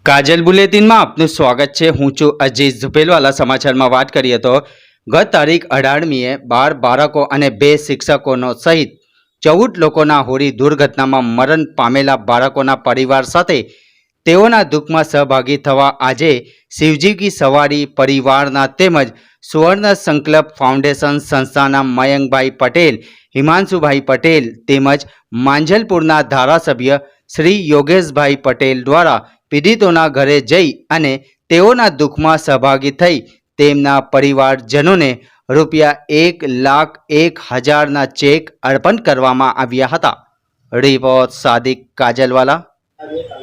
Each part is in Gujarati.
કાજલ બુલેટિનમાં આપનું સ્વાગત છે। હું છું અજીઝ ઝુપેલવાલા। સમાચારમાં વાત કરીએ તો ગત તારીખ 18મીએ 12 બાળકો અને 2 શિક્ષકોનો સહિત 14 લોકોના હોડી દુર્ઘટનામાં મરણ પામેલા બાળકોના પરિવાર સાથે તેઓના દુઃખમાં સહભાગી થવા આજે શિવજી કી સવારી પરિવારના તેમજ સુવર્ણ સંકલ્પ ફાઉન્ડેશન સંસ્થાના મયંકભાઈ પટેલ, હિમાંશુભાઈ પટેલ તેમજ માંજલપુરના ધારાસભ્ય શ્રી યોગેશભાઈ પટેલ દ્વારા પીડિતોના ઘરે જઈ અને તેઓના દુઃખમાં સહભાગી થઈ તેમના પરિવારજનોને ₹1,01,000ના ચેક અર્પણ કરવામાં આવ્યા હતા। રિપોર્ટ સાદિક કાજલવાલા।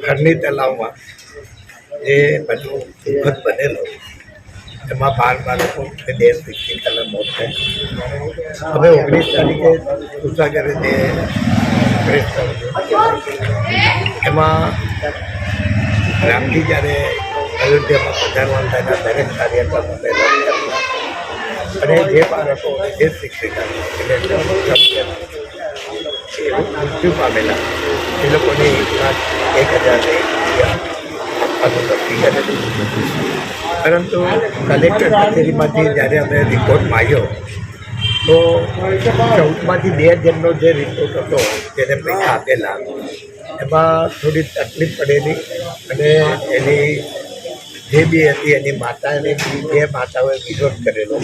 હરની તલાવમાં જે બધું દુઃખદ બનેલો એમાં 12 બાળકો અને 2 શિક્ષિકાના મોત થયા। હવે 19 તારીખે ઉષાગરે જે પ્રેસ એમાં રામજી જ્યારે અયોધ્યામાં પધારવાનું થાય દરેક કાર્યક્રમો અને જે બાળકો જે શિક્ષિકા એટલે મૃત્યુ પામેલા એ લોકોને 1,01,000 પરંતુ કલેક્ટર કચેરીમાંથી જ્યારે અમે રિપોર્ટ માંગ્યો તો 14માંથી 2 જણનો જે રિપોર્ટ હતો જેને પૈસા આપેલા એમાં થોડી તકલીફ પડેલી અને એની જે બી હતી એની માતાને બી 2 માતાઓએ વિરોધ કરેલો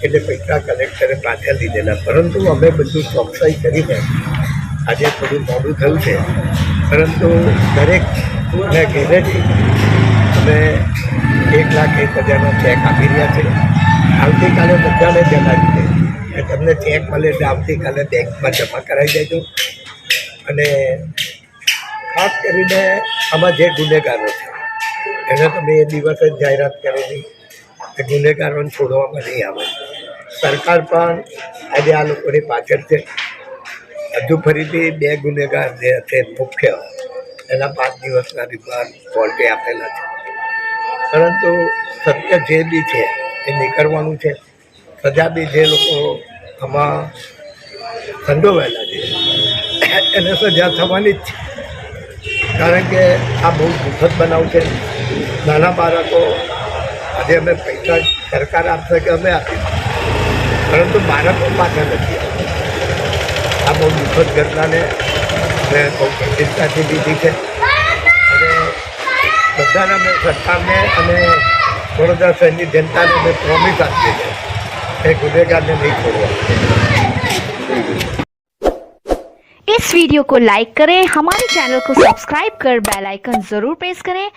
એટલે પૈસા કલેક્ટરે પાછા લીધેલા। પરંતુ અમે બધું ચોકસાઈ કરીને આજે થોડું મોડું થયું છે, પરંતુ દરેકને ઘેરેથી અમે 1,01,000નો ચેક આપી રહ્યા છે। આવતીકાલે બધાને જણાવી દે કે તમને ચેક મળે એટલે આવતીકાલે બેંકમાં જમા કરાવી દેજો। અને ખાસ કરીને આમાં જે ગુનેગારો છે એને તમે એ દિવસે જ જાહેરાત કરેલી કે ગુનેગારોને છોડવામાં નહીં આવે। સરકાર પણ આજે આ લોકોની પાછળ છે। હજુ ફરીથી 2 ગુનેગાર જે છે મુખ્ય એના 5 દિવસના રિમાન્ડ કોર્ટે આપેલા છે, પરંતુ સત્ય જે બી છે એ નીકળવાનું છે। સજા બી જે લોકો આમાં સંડોવાયેલા છે એને સજા થવાની જ છે, કારણ કે આ બહુ દુઃખદ બનાવ છે। નાના બાળકો આજે અમે પૈસા સરકાર આપશે કે અમે આપીશું, પરંતુ બાળકો પાછા નથી આવતા। આ બહુ દુઃખદ ઘટનાને મેં બહુ ગંભીરતાથી લીધી છે અને બધાને મેં સરકારને અને વડોદરા શહેરની જનતાને મેં પ્રોમિસ આપી છે કે ગુનેગારને નહીં છોડવા। इस वीडियो को लाइक करें, हमारे चैनल को सब्सक्राइब कर बेल आइकन जरूर प्रेस करें